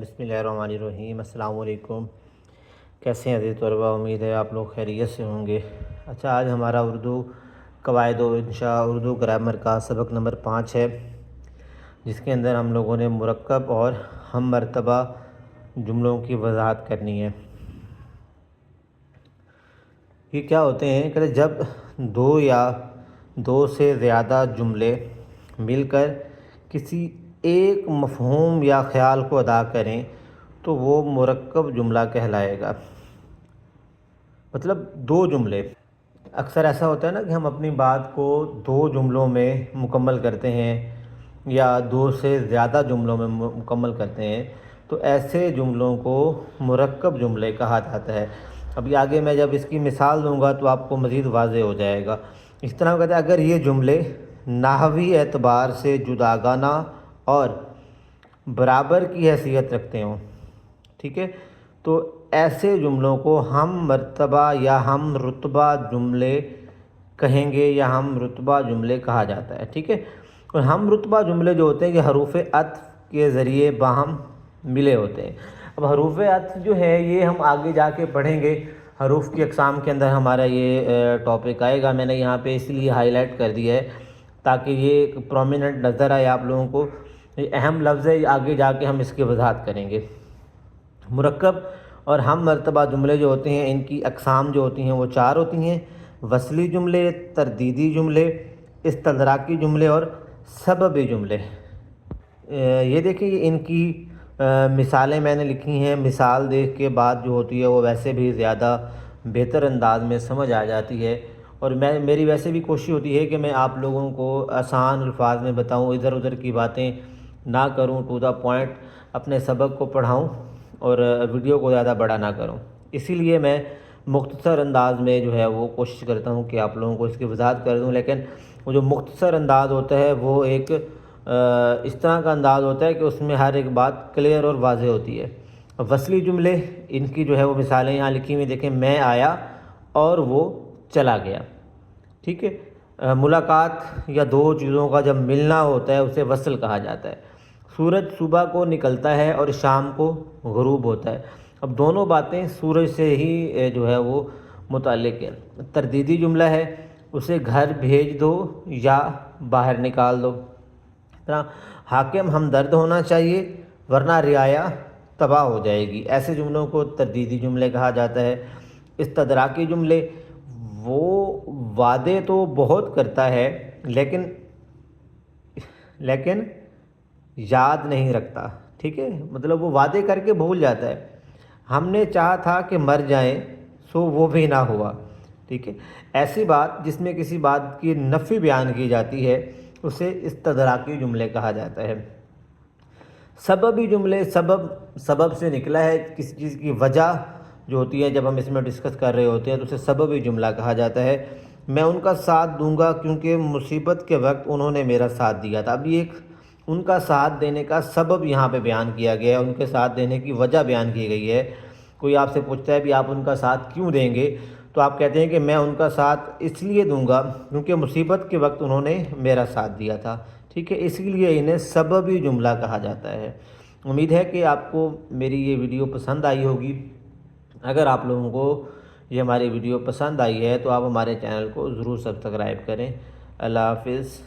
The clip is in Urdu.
بسم اللہ الرحمن الرحیم۔ السلام علیکم۔ کیسے ہیں عزیز طلباء؟ امید ہے آپ لوگ خیریت سے ہوں گے۔ اچھا، آج ہمارا اردو قواعد و انشاء اردو گرامر کا سبق نمبر 5 ہے، جس کے اندر ہم لوگوں نے مرکب اور ہم مرتبہ جملوں کی وضاحت کرنی ہے۔ یہ کیا ہوتے ہیں کہ جب دو یا دو سے زیادہ جملے مل کر کسی ایک مفہوم یا خیال کو ادا کریں تو وہ مرکب جملہ کہلائے گا۔ مطلب دو جملے، اکثر ایسا ہوتا ہے نا کہ ہم اپنی بات کو دو جملوں میں مکمل کرتے ہیں یا دو سے زیادہ جملوں میں مکمل کرتے ہیں، تو ایسے جملوں کو مرکب جملے کہا جاتا ہے۔ ابھی آگے میں جب اس کی مثال دوں گا تو آپ کو مزید واضح ہو جائے گا۔ اس طرح کہتے ہیں اگر یہ جملے نحوی اعتبار سے جداگانہ اور برابر کی حیثیت رکھتے ہوں، ٹھیک ہے، تو ایسے جملوں کو ہم مرتبہ یا ہم رتبہ جملے کہیں گے یا ہم رتبہ جملے کہا جاتا ہے، ٹھیک ہے۔ اور ہم رتبہ جملے جو ہوتے ہیں یہ حروف عطف کے ذریعے باہم ملے ہوتے ہیں۔ اب حروف عطف جو ہے یہ ہم آگے جا کے پڑھیں گے، حروف کی اقسام کے اندر ہمارا یہ ٹاپک آئے گا۔ میں نے یہاں پہ اس لیے ہائی لائٹ کر دیا ہے تاکہ یہ پرومیننٹ نظر آئے آپ لوگوں کو۔ یہ اہم لفظ ہے، آگے جا کے ہم اس کی وضاحت کریں گے۔ مرکب اور ہم مرتبہ جملے جو ہوتے ہیں ان کی اقسام جو ہوتی ہیں وہ 4 ہوتی ہیں: وصلی جملے، تردیدی جملے، استدراکی جملے اور سببی جملے۔ یہ دیکھیں، یہ ان کی مثالیں میں نے لکھی ہیں۔ مثال دیکھ کے بات جو ہوتی ہے وہ ویسے بھی زیادہ بہتر انداز میں سمجھ آ جاتی ہے، اور میری ویسے بھی کوشش ہوتی ہے کہ میں آپ لوگوں کو آسان الفاظ میں بتاؤں، ادھر ادھر کی باتیں نہ کروں، ٹو دا پوائنٹ اپنے سبق کو پڑھاؤں اور ویڈیو کو زیادہ بڑا نہ کروں۔ اسی لیے میں مختصر انداز میں جو ہے وہ کوشش کرتا ہوں کہ آپ لوگوں کو اس کی وضاحت کر دوں، لیکن وہ جو مختصر انداز ہوتا ہے وہ ایک اس طرح کا انداز ہوتا ہے کہ اس میں ہر ایک بات کلیئر اور واضح ہوتی ہے۔ وصلی جملے، ان کی جو ہے وہ مثالیں یہاں لکھی ہوئی دیکھیں: میں آیا اور وہ چلا گیا، ٹھیک ہے۔ ملاقات یا دو چیزوں کا جب ملنا ہوتا ہے اسے وصل کہا جاتا ہے۔ سورج صبح کو نکلتا ہے اور شام کو غروب ہوتا ہے۔ اب دونوں باتیں سورج سے ہی جو ہے وہ متعلق ہے۔ تردیدی جملہ ہے: اسے گھر بھیج دو یا باہر نکال دو۔ حاکم ہمدرد ہونا چاہیے ورنہ رعایا تباہ ہو جائے گی۔ ایسے جملوں کو تردیدی جملے کہا جاتا ہے۔ استدراکی جملے: وہ وعدے تو بہت کرتا ہے لیکن یاد نہیں رکھتا، ٹھیک ہے، مطلب وہ وعدے کر کے بھول جاتا ہے۔ ہم نے چاہا تھا کہ مر جائیں سو وہ بھی نہ ہوا، ٹھیک ہے۔ ایسی بات جس میں کسی بات کی نفی بیان کی جاتی ہے اسے استدراکی جملے کہا جاتا ہے۔ سببی جملے: سبب سے نکلا ہے، کسی چیز کی وجہ جو ہوتی ہے جب ہم اس میں ڈسکس کر رہے ہوتے ہیں تو اسے سببی جملہ کہا جاتا ہے۔ میں ان کا ساتھ دوں گا کیونکہ مصیبت کے وقت انہوں نے میرا ساتھ دیا تھا۔ اب یہ ایک ان کا ساتھ دینے کا سبب یہاں پہ بیان کیا گیا ہے، ان کے ساتھ دینے کی وجہ بیان کی گئی ہے۔ کوئی آپ سے پوچھتا ہے بھی آپ ان کا ساتھ کیوں دیں گے، تو آپ کہتے ہیں کہ میں ان کا ساتھ اس لیے دوں گا کیونکہ مصیبت کے وقت انہوں نے میرا ساتھ دیا تھا، ٹھیک ہے، اسی لیے انہیں سببی جملہ کہا جاتا ہے۔ امید ہے کہ آپ کو میری یہ ویڈیو پسند آئی ہوگی۔ اگر آپ لوگوں کو یہ ہماری ویڈیو پسند آئی ہے تو آپ ہمارے چینل کو ضرور سبسکرائب کریں۔ اللہ حافظ۔